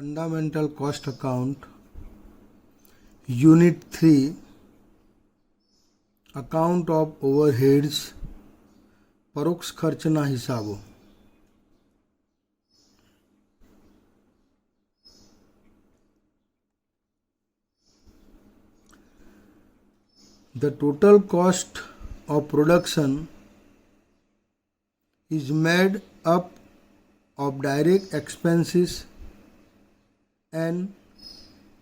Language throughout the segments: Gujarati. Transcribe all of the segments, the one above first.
Fundamental Cost Account, Unit 3, Account of Overheads, પરોક્ષ ખર્ચના હિસાબો. The total cost of production is made up of direct expenses and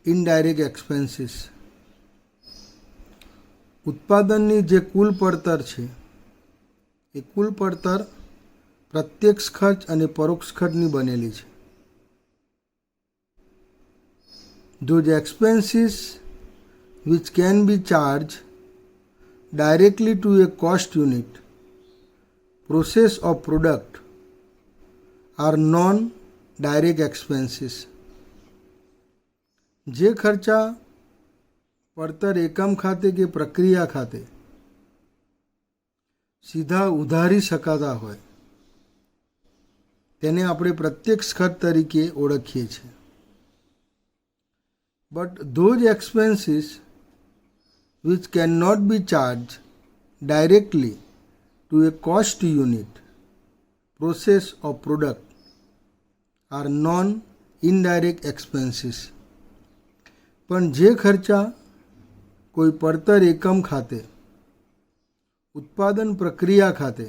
indirect expenses. ઉત્પાદનની જે કુલ પડતર છે એ કુલ પડતર પ્રત્યક્ષ ખર્ચ અને પરોક્ષ ખર્ચની બનેલી છે. Those expenses which can be charged directly to a cost unit, process of product, are non-direct expenses. જે ખર્ચા પડતર એકમ ખાતે કે પ્રક્રિયા ખાતે સીધા ઉધારી શકાતા હોય તેને આપણે પ્રત્યક્ષ ખર્ચ તરીકે ઓળખીએ છીએ. But those expenses which cannot be charged directly to a cost unit, process of product, are non-indirect expenses. પણ જે ખર્ચા કોઈ પડતર એકમ ખાતે ઉત્પાદન પ્રક્રિયા ખાતે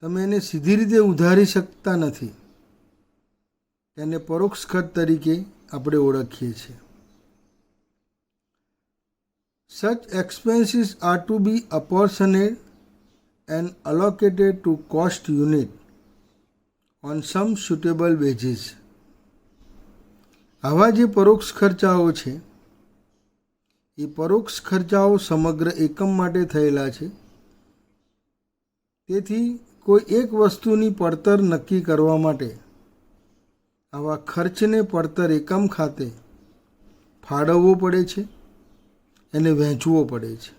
તમે એને સીધી રીતે ઉધારી શકતા નથી તેને પરોક્ષ ખર્ચ તરીકે આપણે ઓળખીએ છીએ. Such expenses are to be apportioned and allocated to cost unit on some suitable basis. આવા જે પરોક્ષ ખર્ચાઓ છે એ પરોક્ષ ખર્ચાઓ સમગ્ર એકમ માટે થયેલા છે. તેથી કોઈ એક વસ્તુની પડતર નક્કી કરવા માટે આવા ખર્ચને પડતર એકમ ખાતે ફાળવવો પડે છે એને વહેંચવો પડે છે.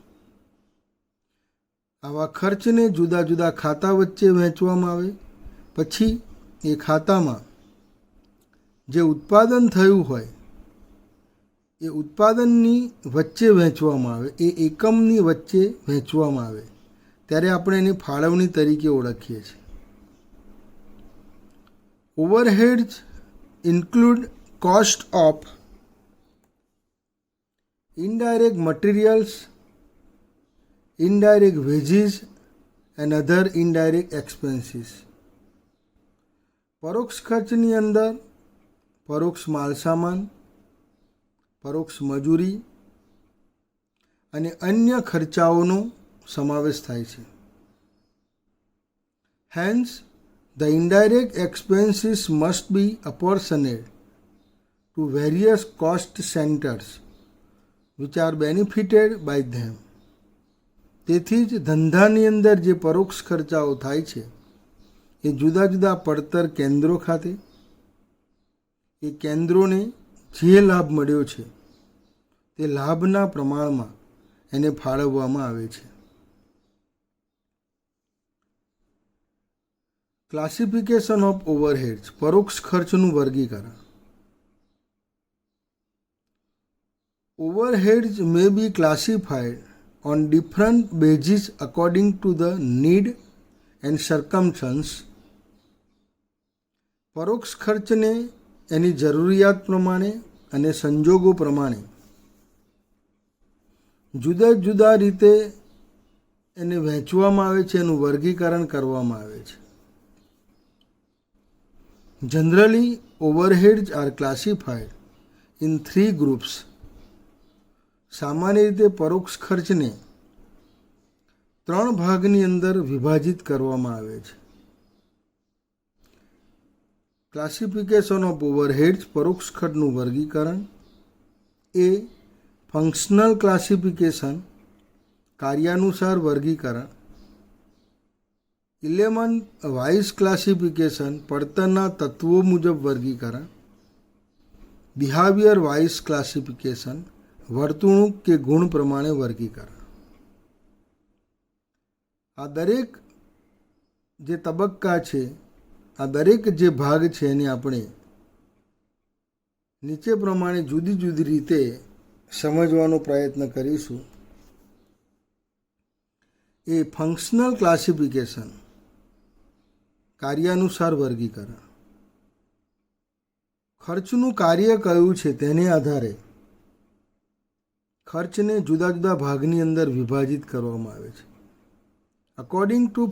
આવા ખર્ચને જુદા જુદા ખાતા વચ્ચે વહેંચવામાં આવે પછી એ ખાતામાં જે ઉત્પાદન થયું હોય એ ઉત્પાદનની વચ્ચે વહેંચવામાં આવે, એ એકમની વચ્ચે વહેંચવામાં આવે ત્યારે આપણે એની ફાળવણી તરીકે ઓળખીએ છીએ. Overheads include cost of indirect materials, indirect wages and other indirect expenses. પરોક્ષ ખર્ચની અંદર પરોક્ષ માલસામાન, પરોક્ષ મજૂરી અને અન્ય ખર્ચાઓનો સમાવેશ થાય છે. Hence, the indirect expenses must be apportioned to various cost centers which are benefited by them. તેથી જ ધંધાની અંદર જે પરોક્ષ ખર્ચાઓ થાય છે એ જુદા જુદા પડતર કેન્દ્રો ખાતે એ કેન્દ્રોને જે લાભ મળ્યો છે તે લાભના પ્રમાણમાં એને ફાળવવામાં આવે છે. ક્લાસિફિકેશન ઓફ ઓવરહેડ્સ, પરોક્ષ ખર્ચનું વર્ગીકરણ. Overheads may be classified on different bases according to the need and circumstance. પરોક્ષ ખર્ચને એની જરૂરિયાત પ્રમાણે અને સંજોગો પ્રમાણે જુદા જુદા રીતે એને વહેંચવામાં આવે છે, એનું વર્ગીકરણ કરવામાં આવે છે. Generally, overheads are classified in 3 groups. સામાન્ય રીતે પરોક્ષ ખર્ચને 3 ભાગની અંદર વિભાજિત કરવામાં આવે છે. ક્લાસિફિકેશન ઓફ ઓવરહેડ્સ, પરોક્ષ ખર્ચનું વર્ગીકરણ. એ ફંક્શનલ ક્લાસિફિકેશન, કાર્યાનુસાર વર્ગીકરણ. 11 વાઇઝ ક્લાસિફિકેશન, પડતરના તત્વો મુજબ વર્ગીકરણ. બિહેવિયર વાઇઝ ક્લાસિફિકેશન, વર્તણૂક કે ગુણ પ્રમાણે વર્ગીકરણ. આ દરેક જે તબક્કા છે, આ દરેક જે ભાગ છે એને આપણે નીચે પ્રમાણે જુદી જુદી રીતે સમજવાનો પ્રયત્ન કરીશું. એ ફંક્શનલ ક્લાસિફિકેશન, કાર્યાનુસાર વર્ગીકરણ. ખર્ચનું કાર્ય કયું છે તેને આધારે ખર્ચને જુદા જુદા ભાગની અંદર વિભાજિત કરવામાં આવે છે. According to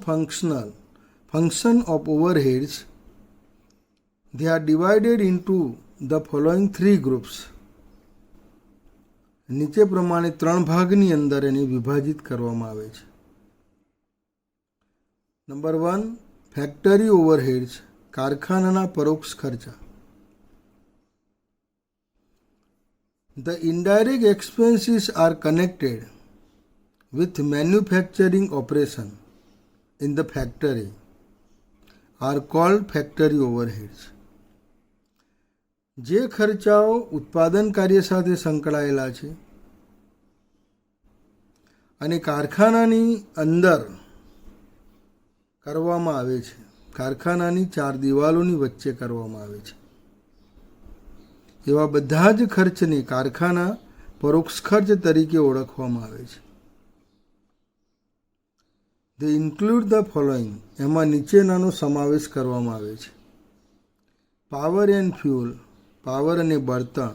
function of overheads, they are divided into the following three groups. નીચે પ્રમાણે 3 ભાગની અંદર એને વિભાજિત કરવામાં આવે છે. નંબર 1, ફેક્ટરી ઓવરહેડ્સ, કારખાનાના પરોક્ષ ખર્ચા. The indirect expenses are connected with manufacturing operation in the factory are called factory overheads. જે ખર્ચાઓ ઉત્પાદન કાર્ય સાથે સંકળાયેલા છે અને કારખાનાની અંદર કરવામાં આવે છે, કારખાનાની 4 દિવાલોની વચ્ચે કરવામાં આવે છે, એવા બધા જ ખર્ચને કારખાના પરોક્ષ ખર્ચ તરીકે ઓળખવામાં આવે છે. They include the following, એમાં નીચેનાનો સમાવેશ કરવામાં આવે છે. પાવર એન્ડ ફ્યુઅલ, પાવર અને બળતણ.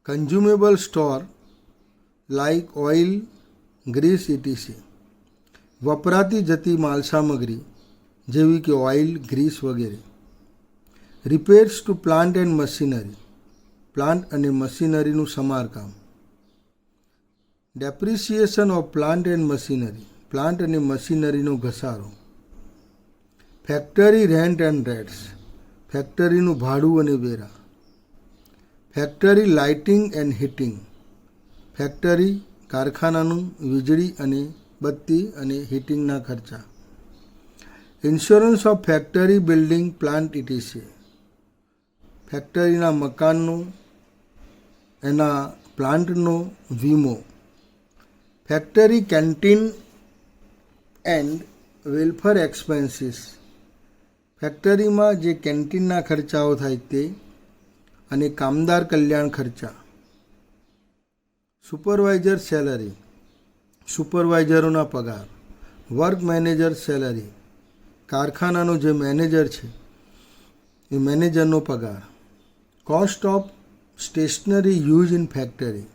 Consumable store like oil, grease ETC, વપરાતી જતી માલસામગ્રી જેવી કે ઓઇલ, ગ્રીસ વગેરે. Repairs to plant and machinery, plant અને મશીનરીનું સમારકામ. Depreciation of plant and machinery, plant અને મશીનરીનો ઘસારો. ફેક્ટરી રેન્ટ એન્ડ રેટ્સ, ફેક્ટરીનું ભાડું અને વેરા. Factory lighting and heating, factory કારખાનાનું વીજળી અને બત્તી અને હીટિંગના ખર્ચા. Insurance of factory building plant ETC, ફેક્ટરીના મકાનનો, એના પ્લાન્ટનો વીમો. Factory canteen and welfare expenses, ફેક્ટરીમાં જે કેન્ટીનના ખર્ચાઓ થાય તે અને કામદાર કલ્યાણ ખર્ચા. સુપરવાઇઝર સેલરી, સુપરવાઇઝરોના પગાર. વર્ક મેનેજર સેલરી, કારખાનાનો જે મેનેજર છે એ મેનેજરનો પગાર. Cost of stationery use in factory,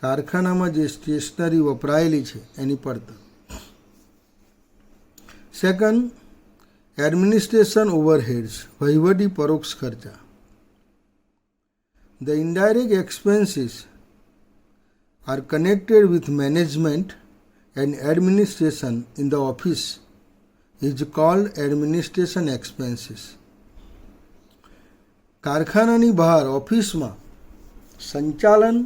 કારખાનામાં જે સ્ટેશનરી વપરાયેલી છે એની પડતર. સેકન્ડ, એડમિનિસ્ટ્રેશન ઓવરહેડ્સ, વહીવટી પરોક્ષ ખર્ચા. The indirect expenses are connected with management and administration in the office is called administration expenses. કારખાનાની બહાર ઓફિસમાં સંચાલન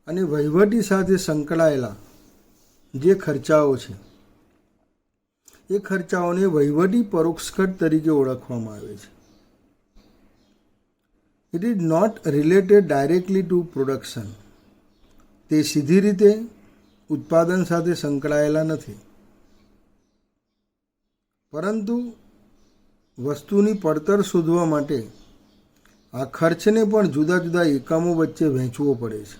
અને વહીવટી સાથે સંકળાયેલા જે ખર્ચાઓ છે એ ખર્ચાઓને વહીવટી પરોક્ષ ખર્ચ તરીકે ઓળખવામાં આવે છે. It is not related directly to production, તે સીધી રીતે ઉત્પાદન સાથે સંકળાયેલા નથી, પરંતુ વસ્તુની પડતર શોધવા માટે આ ખર્ચને પણ જુદા જુદા એકમો વચ્ચે વહેંચવો પડે છે.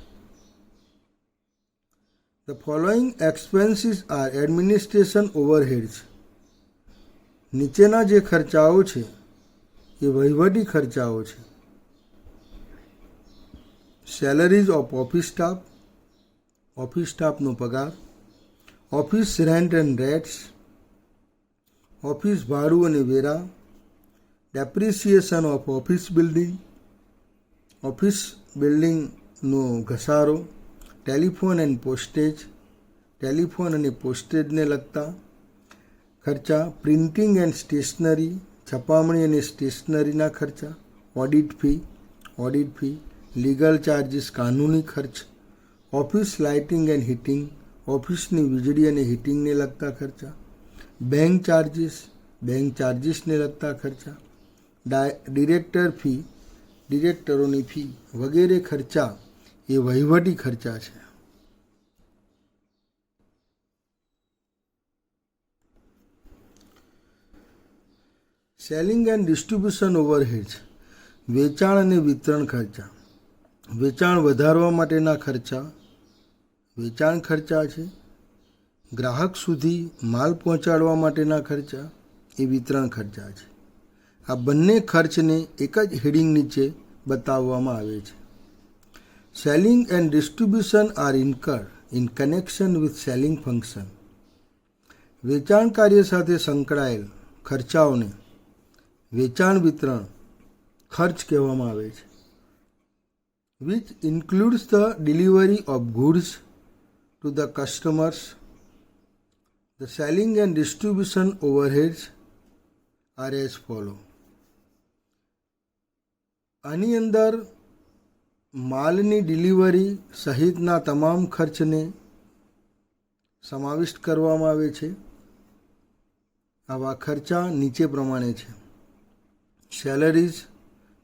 The following expenses are administration overheads. નીચેના જે ખર્ચાઓ છે એ વહીવટી ખર્ચાઓ છે. Salaries of office staff, office સ્ટાફનો પગાર. Office rent and rates, office ભાડું અને વેરા. Depreciation of office building, office બિલ્ડિંગનો ઘસારો. ટેલિફોન એન્ડ પોસ્ટેજ, ટેલિફોન અને પોસ્ટેજને લગતા ખર્ચા. પ્રિન્ટિંગ એન્ડ સ્ટેશનરી, છપામણી અને સ્ટેશનરીના ખર્ચા. Audit fee. લીગલ ચાર્જીસ, કાનૂની ખર્ચ. ઓફિસ લાઇટિંગ એન્ડ હીટિંગ, ઓફિસની વીજળી અને હીટિંગને લગતા ખર્ચા. બેંક ચાર્જીસને લગતા ખર્ચા. ડિરેક્ટર ફી, ડિરેક્ટરોની ફી વગેરે ખર્ચા એ વહીવટી ખર્ચા છે. સેલિંગ એન્ડ ડિસ્ટ્રીબ્યુશન ઓવરહેડ્સ, વેચાણ અને વિતરણ ખર્ચા. વેચાણ વધારવા માટેના ખર્ચા વેચાણ ખર્ચા છે. ગ્રાહક સુધી માલ પહોંચાડવા માટેના ખર્ચા એ વિતરણ ખર્ચા છે. આ બંને ખર્ચને એક જ હેડિંગ નીચે બતાવવામાં આવે છે. Selling and distribution are incurred in connection with selling function. વેચાણ કાર્ય સાથે સંકળાયેલ ખર્ચાઓને વેચાણ વિતરણ ખર્ચ કહેવામાં આવે છે. Which includes the delivery of goods to the customers. The selling and distribution overheads R as follow. આની અંદર માલની ડિલિવરી સહિતના તમામ ખર્ચને સમાવિષ્ટ કરવામાં આવે છે. આવા ખર્ચા નીચે પ્રમાણે છે. Salaries,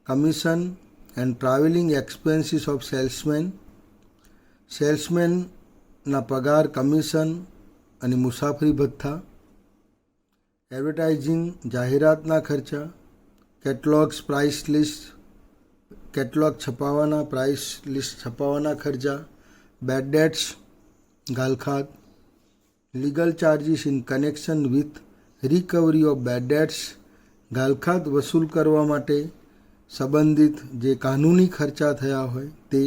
commission and travelling expenses of salesman. સેલ્સમેનના પગાર, કમિશન અને મુસાફરી ભથ્થા. એડવર્ટાઇઝિંગ, જાહેરાતના ખર્ચા. કેટલોગ્સ, પ્રાઇસ લિસ્ટ, કેટલોગ છપાવવાના, પ્રાઇસ લિસ્ટ છપાવવાના ખર્ચા. બેડ ડેટ્સ, ગાલખાત. Legal charges in connection with recovery of bad debts. ગાલખાત વસૂલ કરવા માટે સંબંધિત જે કાનૂની ખર્ચા થયા હોય તે.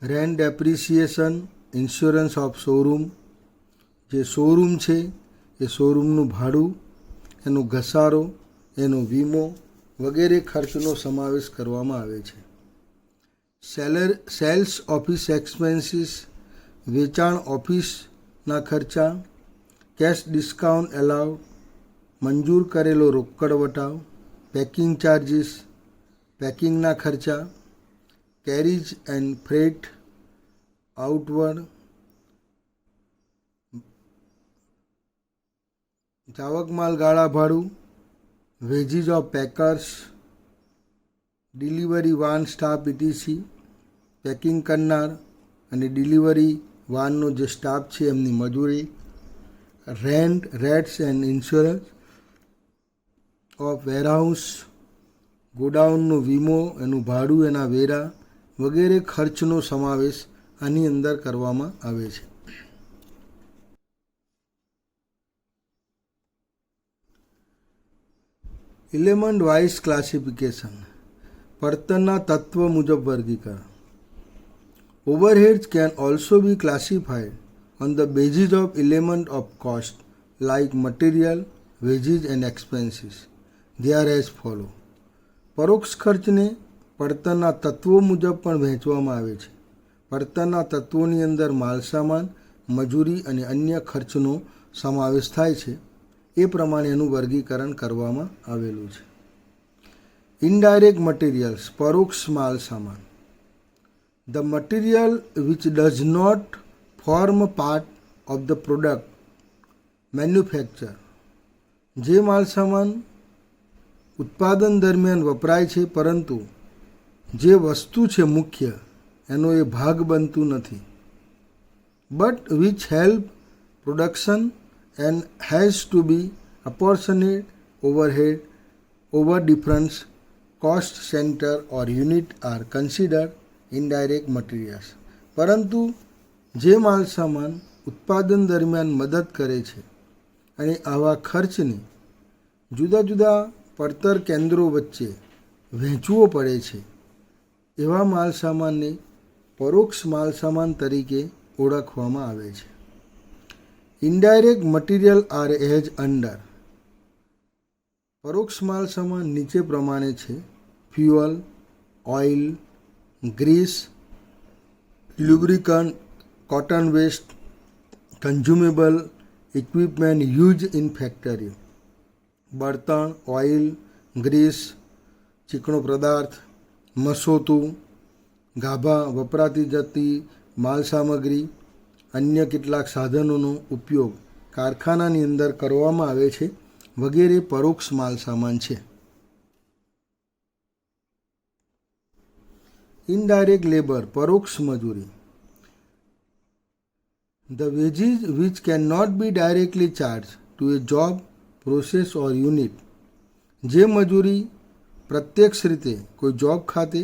Rent appreciation, insurance of showroom. જે શોરૂમ છે એ શોરૂમનું ભાડું, એનો ઘસારો, એનો વીમો વગેરે ખર્ચનો સમાવેશ કરવામાં આવે છે. સેલ્સ ઓફિસ એક્સપેન્સીસ, વેચાણ ઓફિસના ખર્ચા. કેશ ડિસ્કાઉન્ટ એલાઉડ, મંજૂર કરેલો રોકડ વટાવ. પેકિંગ ચાર્જીસ, પેકિંગના ખર્ચા. Carriage and freight outward. જાવક માલ ગાળા ભાડું. Wages of packers, delivery van staff ETC. Packing કરનાર અને ડિલિવરી વાનનો જે સ્ટાફ છે એમની મજૂરી. Rent, rates and insurance of warehouse. ગોડાઉનનો વીમો, એનું ભાડું, એના વેરા વગેરે ખર્ચનો સમાવેશ આની અંદર કરવામાં આવે છે. Element wise classification. પડતરના તત્વ મુજબ વર્ગીકરણ. Overheads can also B classified on the basis of element of cost like material, wages and expenses. They are as follow. પરોક્ષ ખર્ચને પડતરના તત્વો મુજબ પણ વહેંચવામાં આવે છે. પડતરના તત્વોની અંદર માલસામાન, મજૂરી અને અન્ય ખર્ચનો સમાવેશ થાય છે. એ પ્રમાણે એનું વર્ગીકરણ કરવામાં આવેલું છે. ઇનડાયરેક્ટ મટીરિયલ્સ, પરોક્ષ માલસામાન. The material which does not form part of the product manufacture. જે માલસામાન ઉત્પાદન દરમિયાન વપરાય છે પરંતુ જે વસ્તુ છે મુખ્ય એનો એ ભાગ બનતું નથી. But which help production and has to be apportioned overhead over different cost center or unit are considered indirect materials. પરંતુ જે માલસામાન ઉત્પાદન દરમિયાન મદદ કરે છે અને આવા ખર્ચને જુદા જુદા પડતર કેન્દ્રો વચ્ચે વહેંચવો પડે છે એવા માલસામાનને પરોક્ષ માલસામાન તરીકે ઓળખવામાં આવે છે. Indirect material are as under. પરોક્ષ માલસામાન નીચે પ્રમાણે છે. Fuel, oil, grease, lubricant, cotton waste, consumable equipment used in factory. બળતણ, ઓઇલ, ગ્રીસ, ચીકણો પદાર્થ, મસોતું, ગાભા, વપરાતી જતી માલ સામગ્રી, અન્ય કેટલાક સાધનોનો ઉપયોગ કારખાનાની અંદર કરવામાં આવે છે વગેરે પરોક્ષ માલ સામાન છે. ઇનડાયરેક્ટ લેબર, પરોક્ષ મજૂરી. The wages which cannot be directly charged to a job, process or unit. જે મજૂરી પ્રત્યક્ષ રીતે કોઈ જોબ ખાતે,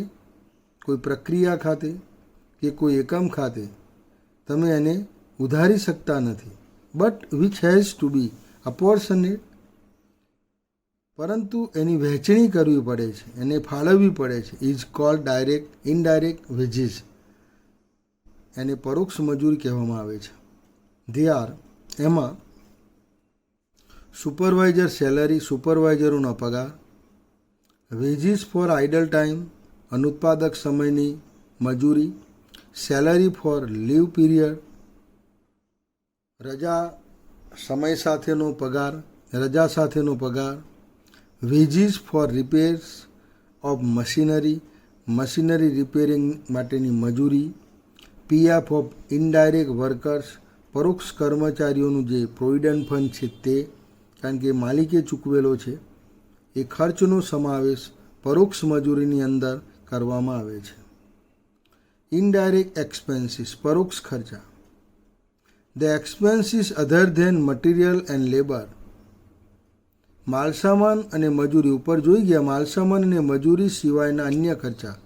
કોઈ પ્રક્રિયા ખાતે કે કોઈ એકમ ખાતે તમે એને ઉધારી શકતા નથી. બટ વિચ હેઝ ટુ બી અપોર્શનેડ, પરંતુ એની વહેંચણી કરવી પડે છે, એને ફાળવવી પડે છે. ઇઝ કોલ્ડ ઇનડાયરેક્ટ વેજીસ, એને પરોક્ષ મજૂરી કહેવામાં આવે છે. ધે આર, એમાં સુપરવાઇઝર સેલરી, સુપરવાઇઝરોનો પગાર, વેજીસ ફોર આઇડલ ટાઈમ, અનુત્પાદક સમયની મજૂરી, સેલરી ફોર લીવ પીરિયડ, રજા સમય સાથેનો પગાર, રજા સાથેનો પગાર, wages for repairs of machinery, machinery repairing માટેની મજૂરી, પીએફ ઓફ ઇનડાયરેક્ટ વર્કર્સ, પરોક્ષ કર્મચારીઓનું જે પ્રોવિડન્ટ ફંડ છે તે, કારણ કે માલિકે ચૂકવેલો છે, એ ખર્ચનો સમાવેશ પરોક્ષ મજૂરીની અંદર કરવામાં આવે છે. ઇનડાયરેક્ટ એક્સપેન્સીસ, પરોક્ષ ખર્ચા. The expenses other than material and labour, માલસામાન અને મજૂરી, ઉપર જોઈ ગયા, માલસામાન અને મજૂરી સિવાયના અન્ય ખર્ચા,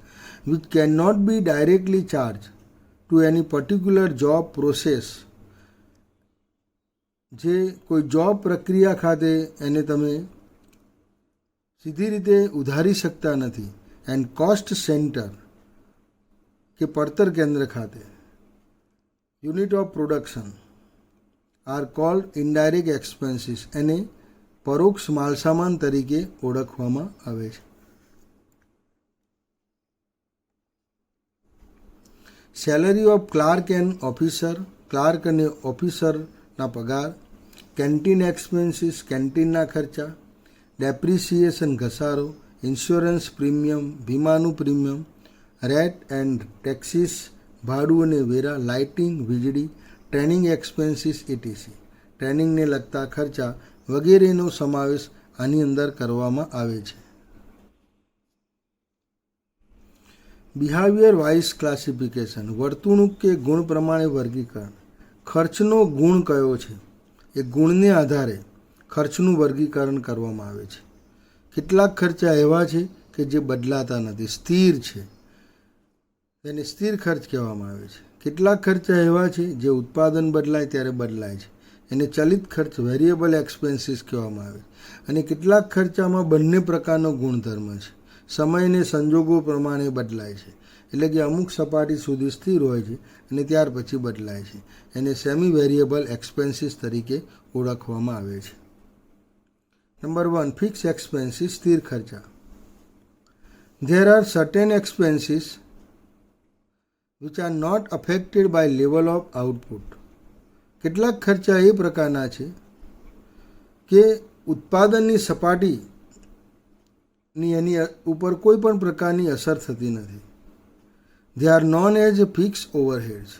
which can not be directly charge to any particular job process, જે કોઈ જોબ પ્રક્રિયા ખાતે એને તમે સીધી રીતે ઉધારી શકતા નથી. એન્ડ કોસ્ટ સેન્ટર કે પડતર કેન્દ્ર ખાતે, unit of production are called indirect expenses, એને પરોક્ષ માલસામાન તરીકે ઓળખવામાં આવે છે. Salary of clerk and officer, clerk અને ઓફિસરના પગાર, કેન્ટીન એક્સપેન્સીસ, કેન્ટીનના ખર્ચા, ડેપ્રિસિએશન ઘસારો, ઇન્સ્યોરન્સ પ્રીમિયમ, વીમાનું પ્રીમિયમ, રેટ એન્ડ ટેક્સીસ, ભાડું અને વેરા, લાઇટિંગ વીજળી, ટ્રેનિંગ એક્સપેન્સીસ ઇટીસી, ટ્રેનિંગને લગતા ખર્ચા વગેરેનો સમાવેશ આની અંદર કરવામાં આવે છે. બિહેવિયર વાઇઝ ક્લાસિફિકેશન, વર્તણૂક કે ગુણ પ્રમાણે વર્ગીકરણ. ખર્ચનો ગુણ કયો છે એ ગુણને આધારે ખર્ચનું વર્ગીકરણ કરવામાં આવે છે. કેટલાક ખર્ચા એવા છે કે જે બદલાતા નથી, સ્થિર છે, તેને સ્થિર ખર્ચ કહેવામાં આવે છે. કેટલાક ખર્ચા એવા છે જે ઉત્પાદન બદલાય ત્યારે બદલાય છે, એને ચલિત ખર્ચ વેરિયેબલ એક્સપેન્સીસ કહેવામાં આવે છે. અને કેટલાક ખર્ચામાં બંને પ્રકારનો ગુણધર્મ છે, સમય અને સંજોગો પ્રમાણે બદલાય છે, એટલે કે અમુક સપાટી સુધી સ્થિર હોય છે અને ત્યાર પછી બદલાય છે. એને સેમી વેરિયેબલ એક્સપેન્સીસ તરીકે ઓળખવામાં આવે છે. નંબર 1, ફિક્સ એક્સપેન્સીસ, સ્થિર ખર્ચા. There are certain expenses which are not affected by level of output. કેટલાક ખર્ચા એ પ્રકારના છે કે ઉત્પાદનની સપાટીની એની ઉપર કોઈ પણ પ્રકારની અસર થતી નથી. They are known as fix overheads,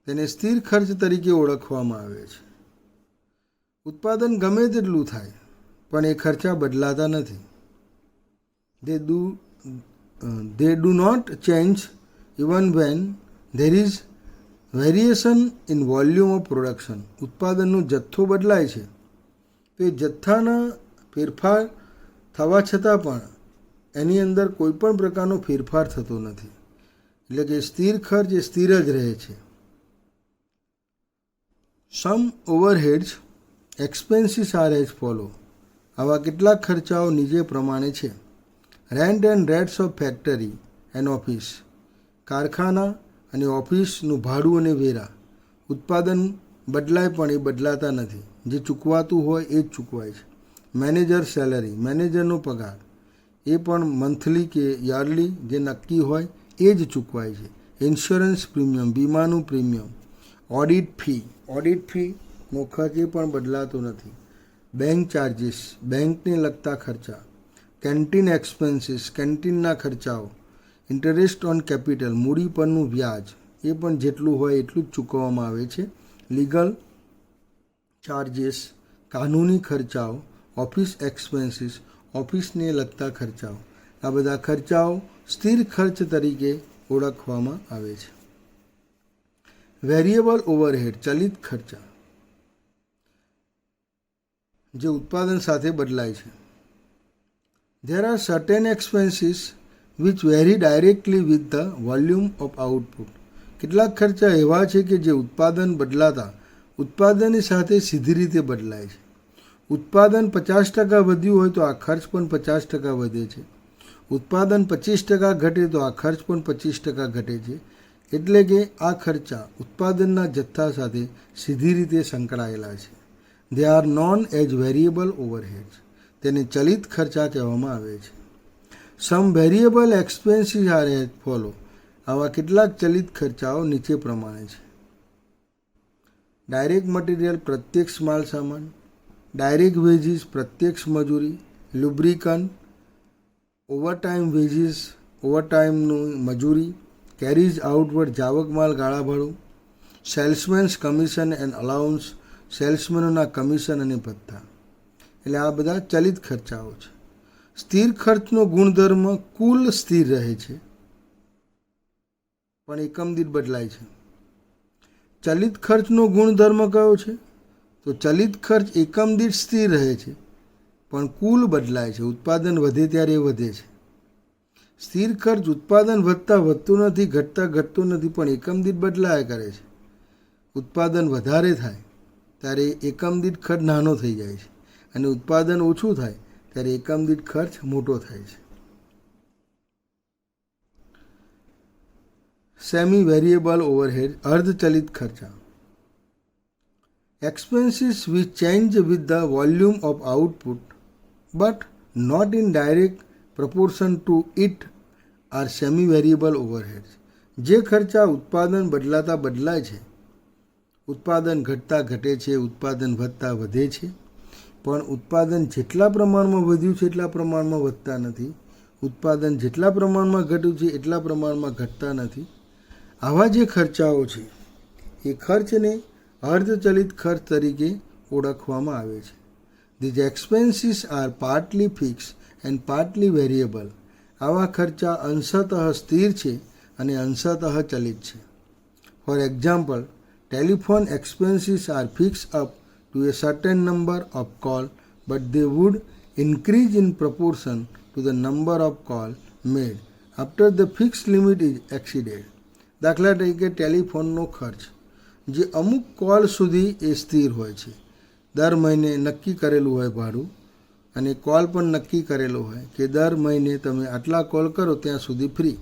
તેને સ્થિર ખર્ચ તરીકે ઓળખવામાં આવે છે. ઉત્પાદન ગમે તેટલું થાય પણ એ ખર્ચા બદલાતા નથી. they do not change even when there is variation in volume of production. ઉત્પાદનનો જથ્થો બદલાય છે તો એ જથ્થાના ફેરફાર થવા છતાં પણ એની અંદર કોઈ પણ પ્રકારનો ફેરફાર થતો નથી, એટલે કે સ્થિર ખર્ચ એ સ્થિર જ રહે છે. Some overheads expenses are as follow. આવા કેટલાક ખર્ચાઓ નીચે પ્રમાણે છે. Rent and rates of factory and office, કારખાના અને ઓફિસનું ભાડું અને વેરા. ઉત્પાદન બદલાય પણ એ બદલાતા નથી, જે ચૂકવાતું હોય એ જ ચૂકવાય છે. મેનેજર સેલરી, મેનેજરનો પગાર એ પણ મંથલી કે યરલી જે નક્કી હોય એ જ ચૂકવાય છે. ઇન્સ્યોરન્સ પ્રીમિયમ, વીમાનું પ્રીમિયમ. ઓડિટ ફીનો ખર્ચ એ પણ બદલાતો નથી. બેંક ચાર્જીસ, બેંકને લગતા ખર્ચા. કેન્ટીન એક્સપેન્સીસ, કેન્ટીનના ખર્ચાઓ. ઇન્ટરેસ્ટ ઓન કેપિટલ, મૂડી પરનું વ્યાજ એ પણ જેટલું હોય એટલું જ ચૂકવવામાં આવે છે. લીગલ ચાર્જીસ, કાનૂની ખર્ચાઓ. ઓફિસ એક્સપેન્સીસ, ઓફિસને લગતા ખર્ચાઓ. આ બધા ખર્ચાઓ સ્થિર ખર્ચ તરીકે ઓળખવામાં આવે છે. વેરિયેબલ ઓવરહેડ, ચલિત ખર્ચા, જે ઉત્પાદન સાથે બદલાય છે. There are certain expenses which vary directly with the volume of output. કેટલાક ખર્ચા એવા છે કે જે ઉત્પાદન બદલાતા ઉત્પાદનની સાથે સીધી રીતે બદલાય છે. ઉત્પાદન 50% વધ્યું હોય તો આ ખર્ચ પણ 50% વધે છે. ઉત્પાદન 25% ઘટે તો આ ખર્ચ પણ 25% ઘટે છે. એટલે કે આ ખર્ચા ઉત્પાદનના જથ્થા સાથે સીધી રીતે સંકળાયેલા છે. They are known as variable overheads. તેને ચલિત ખર્ચા કહેવામાં આવે છે. Some variable expenses are as follow. આવા કેટલાક ચલિત ખર્ચાઓ નીચે પ્રમાણે છે. ડાયરેક્ટ મટીરિયલ પ્રત્યક્ષ માલ સામાન, ડાયરેક્ટ વેજીસ પ્રત્યક્ષ મજૂરી, લુબ્રિકન્ટ, ઓવરટાઈમ વેજીસ ઓવરટાઈમનું મજૂરી, કેરીઝ આઉટવર્ડ જાવક માલ ગાળા ભાડું, સેલ્સમેન્સ કમિશન એન્ડ અલાઉન્સ સેલ્સમેનોના કમિશન અને ભથ્થા. એટલે આ બધા ચલિત ખર્ચાઓ છે. સ્થિર ખર્ચનો ગુણધર્મ કુલ સ્થિર રહે છે પણ એકમ દીઠ બદલાય છે. ચલિત ખર્ચનો ગુણધર્મ કયો છે? તો ચલિત ખર્ચ એકમ દીઠ સ્થિર રહે છે પણ કુલ બદલાય છે. ઉત્પાદન વધે ત્યારે વધે છે. સ્થિર ખર્ચ ઉત્પાદન વધતા વધતો નથી, ઘટતા ઘટતો નથી, પણ એકમ દીઠ બદલાયા કરે છે. ઉત્પાદન વધારે થાય ત્યારે એકમ દીઠ ખર્ચ નાનો થઈ જાય છે અને ઉત્પાદન ઓછું થાય ત્યારે એકમ દીઠ ખર્ચ મોટો થાય છે. સેમી વેરિયેબલ ઓવરહેડ અર્ધચલિત ખર્ચા. Expenses which change with the volume of output but not in direct proportion to it are semi variable overheads. જે ખર્ચા ઉત્પાદન બદલાતા બદલાય છે, ઉત્પાદન ઘટતા ઘટે છે, ઉત્પાદન વધતા વધે છે, પણ ઉત્પાદન જેટલા પ્રમાણમાં વધ્યું છે એટલા પ્રમાણમાં વધતા નથી, ઉત્પાદન જેટલા પ્રમાણમાં ઘટ્યું છે એટલા પ્રમાણમાં ઘટતા નથી. આવા જે ખર્ચાઓ છે એ ખર્ચને અર્ધચલિત ખર્ચ તરીકે ઓળખવામાં આવે છે. These expenses are partly fix and partly variable. આવા ખર્ચા અંશતઃ સ્થિર છે અને અંશતઃ ચલિત છે. For example, telephone expenses are fix up to a certain number of call but they would increase in proportion to the number of call made after the fix limit is exceeded. દાખલા તરીકે ટેલિફોનનો ખર્ચ જે અમુક કોલ સુધી એ સ્થિર હોય છે. દર મહિને નક્કી કરેલું હોય ભાડું અને કોલ પણ નક્કી કરેલો હોય કે દર મહિને તમે આટલા કોલ કરો ત્યાં સુધી ફ્રી.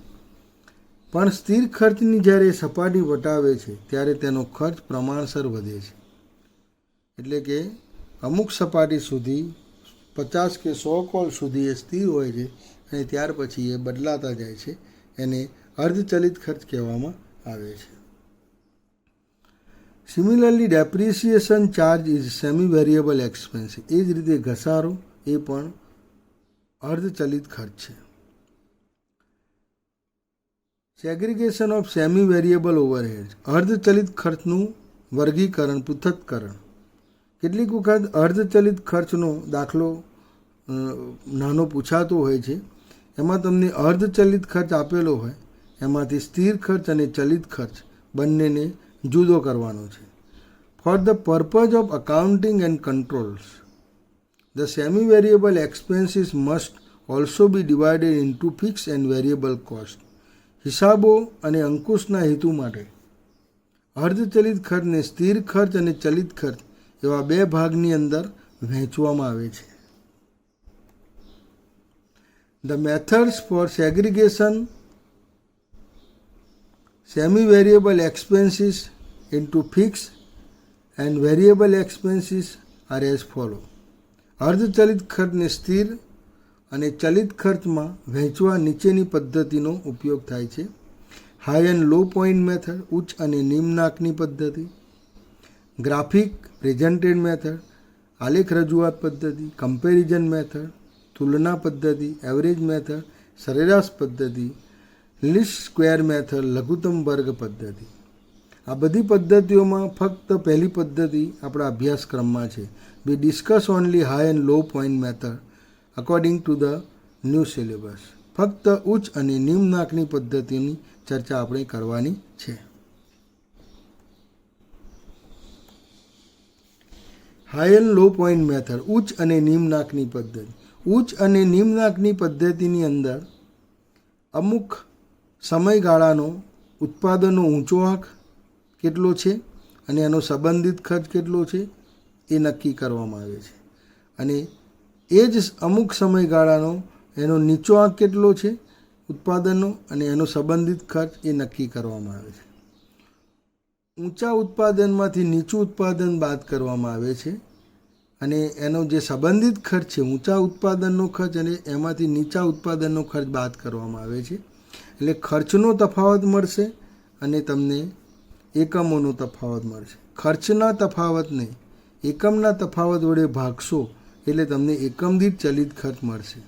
પણ સ્થિર ખર્ચની જ્યારે સપાટી વટાવે છે ત્યારે તેનો ખર્ચ પ્રમાણસર વધે છે. એટલે કે અમુક સપાટી સુધી 50 કે 100 કોલ સુધી એ સ્થિર હોય છે અને ત્યાર પછી એ બદલાતા જાય છે. એને અર્ધચલિત ખર્ચ કહેવામાં આવે છે. Similarly depreciation charge is semi variable expense. એ જ રીતે ઘસારો એ પણ અર્ધચલિત ખર્ચ છે. Segregation of semi variable overhead. અર્ધચલિત ખર્ચનું વર્ગીકરણ, પૃથ્થકરણ. કેટલીક વખત અર્ધચલિત ખર્ચનો દાખલો નાનો પૂછાતો હોય છે. એમાં તમને અર્ધચલિત ખર્ચ આપેલો હોય, એમાંથી સ્થિર ખર્ચ અને ચલિત ખર્ચ બંનેને જુદો કરવાનો છે. For the purpose of accounting and controls the semi-variable expenses must also be divided into fixed and variable cost. હિસાબો અને અંકુશના હેતુ માટે અર્ધચલિત ખર્ચને સ્થિર ખર્ચ અને ચલિત ખર્ચ એવા બે ભાગની અંદર વહેંચવામાં આવે છે. The methods for segregation semi-variable expenses into fixed and variable expenses are as follow. અર્ધચલિત ખર્ચને સ્થિર અને ચલિત ખર્ચમાં વહેંચવા નીચેની પદ્ધતિનો ઉપયોગ થાય છે. High and low point method, ઉચ્ચ અને નિમ્નાંકની પદ્ધતિ. ગ્રાફિક પ્રેઝન્ટેડ મેથડ, આલેખ રજૂઆત પદ્ધતિ. કમ્પેરિઝન મેથડ, તુલના પદ્ધતિ. એવરેજ મેથડ, સરેરાશ પદ્ધતિ. લીસ્ટ સ્ક્વેર મેથડ, લઘુત્તમ વર્ગ પદ્ધતિ. આ બધી પદ્ધતિઓમાં ફક્ત પહેલી પદ્ધતિ આપણા અભ્યાસક્રમમાં છે. We discuss only high and low point method according to the new syllabus. ફક્ત ઉચ્ચ અને નિમ્નાંકની પદ્ધતિની ચર્ચા આપણે કરવાની છે. High and low point method, ઉચ્ચ અને નિમ્નાંકની પદ્ધતિ. ઉચ્ચ અને નિમ્નાંકની પદ્ધતિની અંદર અમુક સમયગાળાનો ઉત્પાદનનો ઊંચો આંક કેટલો છે અને એનો સંબંધિત ખર્ચ કેટલો છે એ નક્કી કરવામાં આવે છે, અને એ જ અમુક સમયગાળાનો એનો નીચો આંક કેટલો છે ઉત્પાદનનો અને એનો સંબંધિત ખર્ચ એ નક્કી કરવામાં આવે છે. ઊંચા ઉત્પાદનમાંથી નીચું ઉત્પાદન બાદ કરવામાં આવે છે અને એનો જે સંબંધિત ખર્ચ છે, ઊંચા ઉત્પાદનનો ખર્ચ અને એમાંથી નીચા ઉત્પાદનનો ખર્ચ બાદ કરવામાં આવે છે. એટલે ખર્ચનો તફાવત મળશે અને તમને એકમોનો તફાવત મળશે. ખર્ચના તફાવતને એકમના તફાવત વડે ભાગશો એટલે તમને એકમ દીઠ ચલિત ખર્ચ મળશે.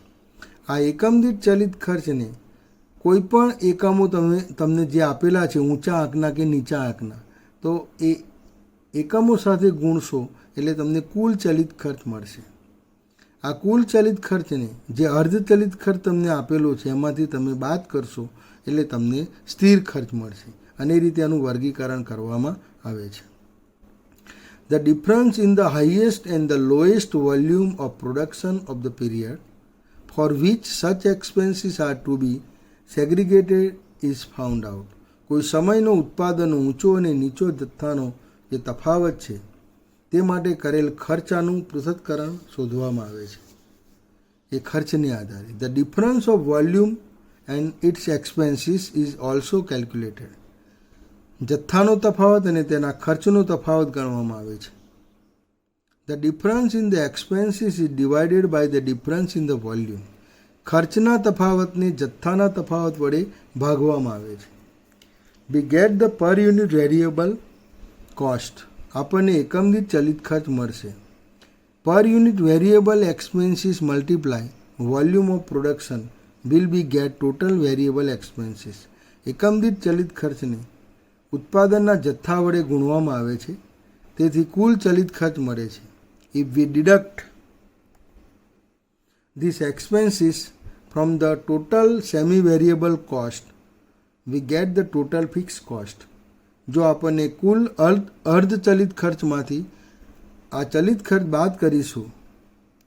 આ એકમ દીઠ ચલિત ખર્ચને કોઈ પણ એકમો તમને જે આપેલા છે ઊંચા આંકના કે નીચા આંકના, તો એ એકમો સાથે ગુણશો એટલે તમને કુલ ચલિત ખર્ચ મળશે. આ કુલ ચલિત ખર્ચને જે અર્ધચલિત ખર્ચ તમને આપેલો છે એમાંથી તમે બાદ કરશો એટલે તમને સ્થિર ખર્ચ મળશે, અને એ રીતે આનું વર્ગીકરણ કરવામાં આવે છે. The difference in the highest and the lowest volume of production of the period for which such expenses are to be segregated is found out. કોઈ સમયનો ઉત્પાદનનો ઊંચો અને નીચો જથ્થાનો જે તફાવત છે તે માટે કરેલ ખર્ચાનું પૃથ્થકરણ શોધવામાં આવે છે એ ખર્ચને આધારે. The difference of volume and its expenses is also calculated. જથ્થાનો તફાવત અને તેના ખર્ચનો તફાવત ગણવામાં આવે છે. The difference in the expenses is divided by the difference in the volume. ખર્ચના તફાવતને જથ્થાના તફાવત વડે ભાગવામાં આવે છે. We get the per unit variable cost. આપણને એકમ દીઠ ચલિત ખર્ચ મળશે. Per unit variable expenses multiply volume of production will be get total variable expenses. એકમ દીઠ ચલિત ખર્ચને ઉત્પાદનના જથ્થા વડે ગુણવામાં આવે છે, તેથી કુલ ચલિત ખર્ચ મળે છે. If we deduct these expenses from the total semi-variable cost, we get the total fixed cost. જો આપણને કુલ અર્ધચલિત ખર્ચમાંથી આ ચલિત ખર્ચ બાદ કરીશું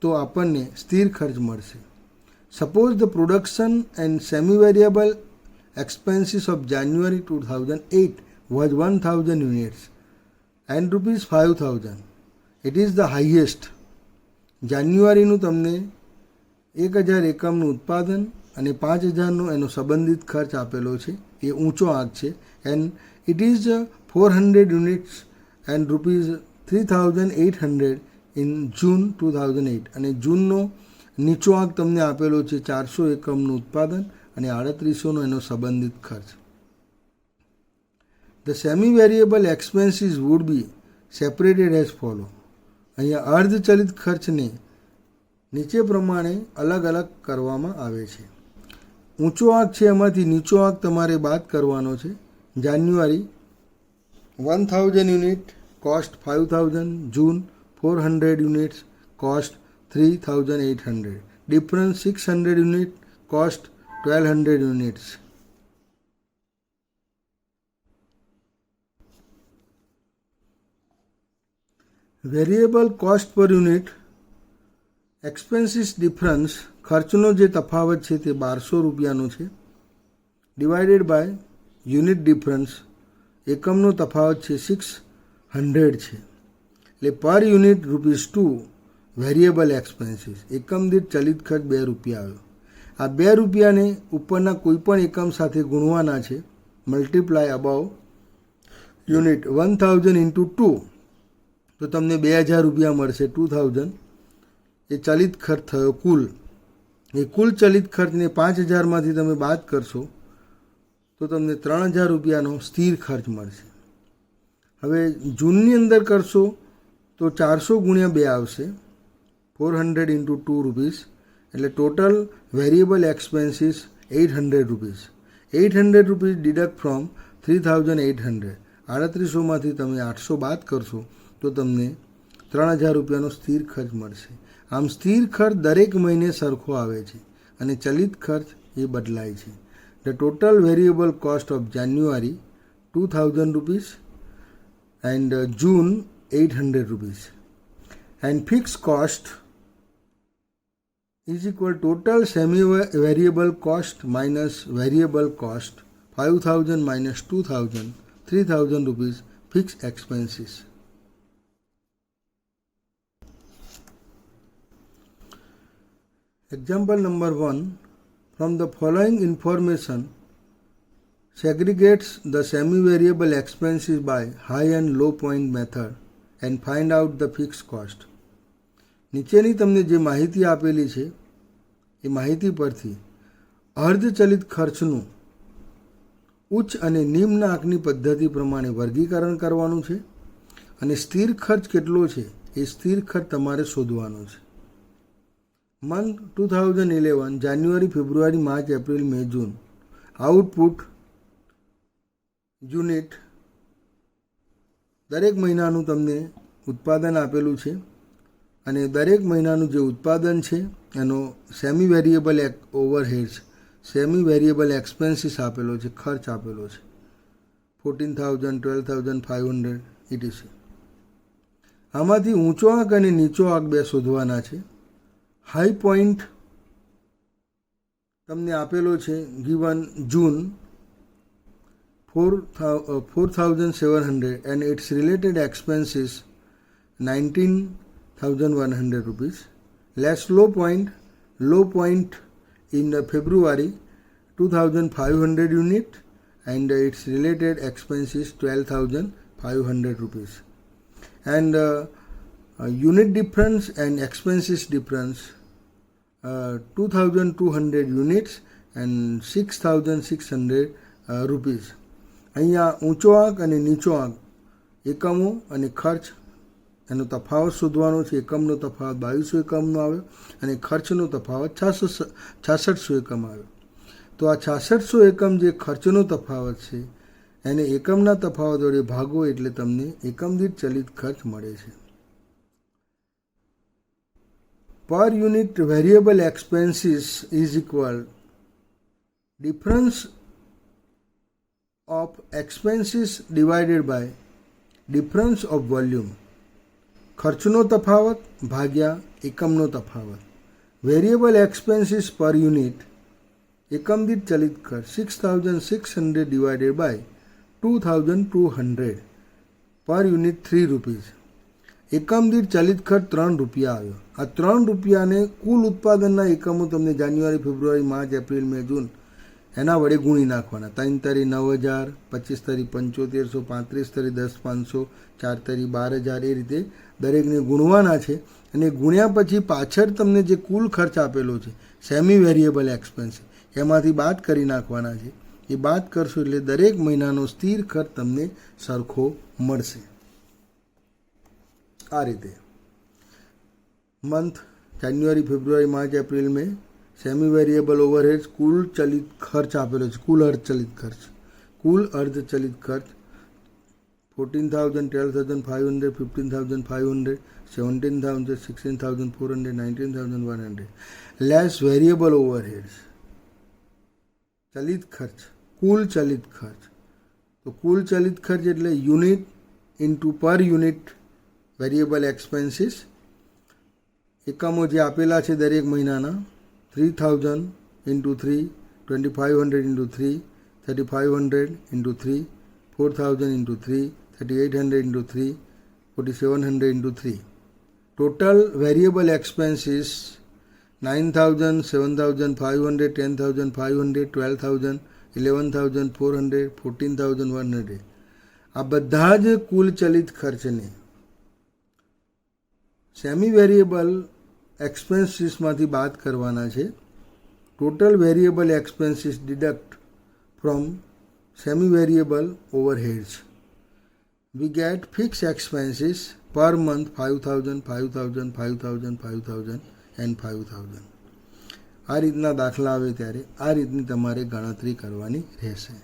તો આપણને સ્થિર ખર્ચ મળશે. Suppose the production and semi-variable expenses of January 2008 was 1000 units and rupees 5000. It is the highest. જાન્યુઆરીનું તમને 1000 એકમનું ઉત્પાદન અને 5000નો એનો સંબંધિત ખર્ચ આપેલો છે, એ ઊંચો આંક છે. And it is 400 units and rupees 3800 in June 2008. અને જૂનનો નીચો આંક તમને આપેલો છે 400 એકમનું ઉત્પાદન અને 3800નો એનો સંબંધિત ખર્ચ. The semi-variable expenses would be separated as follow. અહીંયા અર્ધચલિત ખર્ચને નીચે પ્રમાણે અલગ અલગ કરવામાં આવે છે. ઊંચો આંક છે એમાંથી નીચો આંક તમારે બાદ કરવાનો છે. જાન્યુઆરી 1000 યુનિટ કોસ્ટ 5000, જૂન 400 units cost 3800, difference 600 unit cost 1200 units. Variable cost પર યુનિટ એક્સપેન્સીસ ડિફરન્સ, ખર્ચનો જે તફાવત છે તે 1200 રૂપિયાનો છે, ડિવાઇડેડ બાય યુનિટ ડિફરન્સ, એકમનો તફાવત છે 600 છે. એટલે પર યુનિટ ₹2 વેરિયેબલ એક્સપેન્સીસ, એકમ દીઠ ચલિત ખર્ચ 2 રૂપિયા આવ્યો. આ 2 રૂપિયાને ઉપરના કોઈપણ એકમ સાથે ગુણવાના છે. મલ્ટીપ્લાય અબાઉ યુનિટ 1000 ઇન્ટુ 2 તો તમને 2000 રૂપિયા મળશે. 2000 એ ચલિત ખર્ચ થયો કુલ. એ કુલ ચલિત ખર્ચને 5000માંથી તમે બાદ કરશો તો તમને 3000 રૂપિયાનો સ્થિર ખર્ચ મળશે. હવે જૂનની અંદર કરશો તો 400 ગુણ્યા 2 આવશે, 400 ઇન્ટુ 2 રૂપીસ, એટલે total variable expenses 800 rupees. 800 rupees deduct from 3800. 3800માંથી તમે 800 બાદ કરશો તો તમને 3000 રૂપિયાનો સ્થિર ખર્ચ મળશે. આમ સ્થિર ખર્ચ દરેક મહિને સરખો આવે છે અને ચલિત ખર્ચ એ બદલાય છે. The total variable cost of January 2000 rupees and June 800 rupees and fix cost is equal total semi-variable cost minus variable cost, 5,000 minus 2,000, 3,000 rupees fixed expenses. Example number 1. From the following information, segregates the semi-variable expenses by high and low point method and find out the fixed cost. નીચેની તમને જે માહિતી આપેલી છે એ માહિતી પરથી અર્ધચલિત ખર્ચનું ઉચ્ચ અને નિમ્ન આંકની પદ્ધતિ પ્રમાણે વર્ગીકરણ કરવાનું છે અને સ્થિર ખર્ચ કેટલો છે એ સ્થિર ખર્ચ તમારે શોધવાનો છે. મંથ 2011 જાન્યુઆરી, ફેબ્રુઆરી, માર્ચ, એપ્રિલ, મે, જૂન આઉટપુટ યુનિટ દરેક મહિનાનું તમને ઉત્પાદન આપેલું છે અને દરેક મહિનાનું જે ઉત્પાદન છે એનો semi variable overheads, semi variable expenses આપેલો છે, ખર્ચ આપેલો છે 14,000, 12,500 etc. આમાંથી ઊંચો આંક અને નીચો આંક બે શોધવાના છે. હાઈ પોઈન્ટ તમને આપેલો છે given June 4,700 and its related expenses 19,100 rupees. Less low point in February 2,500 unit and its related expenses 12,500 rupees. And unit difference and expenses difference 2,200 units and 6,600 rupees. અહીંયા ઊંચો આંક અને નીચો આંક એકમો અને ખર્ચ એનો તફાવત શોધવાનો છે. એકમનો તફાવત 2200 એકમનો આવ્યો અને ખર્ચનો તફાવત 6600 એકમ આવ્યો. તો આ 6600 એકમ જે ખર્ચનો તફાવત છે એને એકમના તફાવત વડે ભાગો એટલે તમને એકમ દીઠ ચલિત ખર્ચ મળે છે. Per unit variable expenses is equal difference of expenses divided by difference of volume. ખર્ચનો તફાવત ભાગ્યા એકમનો તફાવત. વેરિયેબલ એક્સપેન્સીસ પર યુનિટ એકમ દીઠ ચલિત ખર્ચ 6,600 ડિવાઇડેડ બાય 2,200 પર યુનિટ 3 રૂપીઝ. એકમ દીઠ ચલિત ખર્ચ 3 રૂપિયા આવ્યો. આ 3 રૂપિયાને કુલ ઉત્પાદનના એકમો તમને જાન્યુઆરી, ફેબ્રુઆરી, માર્ચ, એપ્રિલ, મે, જૂન એના વડે ગુણી નાખવાના. 3 તારી 9,000, 25 તારી 7,500, 35 તારી 10,500, 4 તારી 12,000 એ રીતે દરેકને ગુણવાના છે અને ગુણ્યા પછી પાછળ તમને જે કુલ ખર્ચ આપેલો છે સેમી વેરિયેબલ એક્સપેન્સ એમાંથી બાદ કરી નાખવાના છે. એ બાદ કરશો એટલે દરેક મહિનાનો સ્થિર ખર્ચ તમને સરખો મળશે. આ રીતે મંથ જાન્યુઆરી, ફેબ્રુઆરી, માર્ચ, એપ્રિલ, મે સેમી વેરિયેબલ ઓવરહેડ્સ કુલ ચલિત ખર્ચ આપેલો છે. કુલ અર્ધચલિત ખર્ચ, કુલ અર્ધચલિત ખર્ચ 14,000, 12,500, 15,500, 17,000, 16,400, 19,100. લેસ વેરિયેબલ ઓવરહેડ્સ ચલિત ખર્ચ, કુલ ચલિત ખર્ચ. તો કુલ ચલિત ખર્ચ એટલે યુનિટ ઇન્ટુ પર યુનિટ વેરિયેબલ એક્સપેન્સીસ. એકમો જે આપેલા છે દરેક મહિનાના 3,000 into 3, 2,500 into 3, 3,500 into 3, 4,000 into 3, 3,800 into 3, 4,700 into 3. Total variable expenses 9,000, 7,500, 10,500, 12,000, 11,400, 14,100. આ બધા જ કુલ ચલિત ખર્ચને સેમી વેરિયેબલ એક્સપેન્સીસમાંથી બાદ કરવાના છે. Total variable expenses deduct from semi variable overheads. We get fix expenses per month 5,000, 5,000, 5,000, 5,000 and 5,000. આ રીતના દાખલા આવે ત્યારે આ રીતની તમારે ગણતરી કરવાની રહેશે.